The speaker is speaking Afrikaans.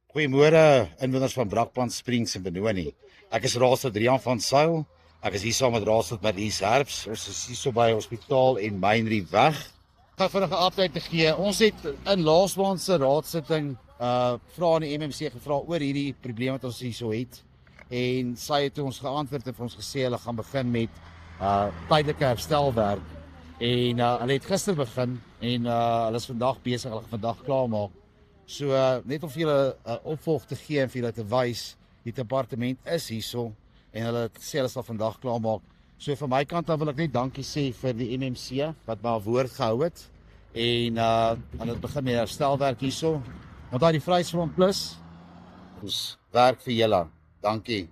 Goeiemôre inwoners van Brakpan Springs en Benoni. Ek is raadslid Rian van Sail. Ek is hier saam met raadslid Marlies Herbs. Ons is hier so by Hospitaal en Mynrie weg. Ek gaan vinnig 'n update te gee. Ons het in laasmaand se raadsitting vra aan die MMC gevra oor hierdie probleem wat ons hierso het. En sy het ons geantwoord en vir ons gesê hulle gaan begin met tydelike herstelwerk. En hulle het gister begin en hulle is vandag besig, hulle gaan vandag klaarmaak. So net om vir julle opvolg te gee en vir julle te wys, die departement is hierso en hulle sê hulle sal vandag klaarmaak. So van my kant af wil ek net dankie sê vir die MMC wat my woord gehou het en hulle het begin met herstelwerk hierso. Want daai die Vryheidsfront Plus, ons werk vir julle. Dankie.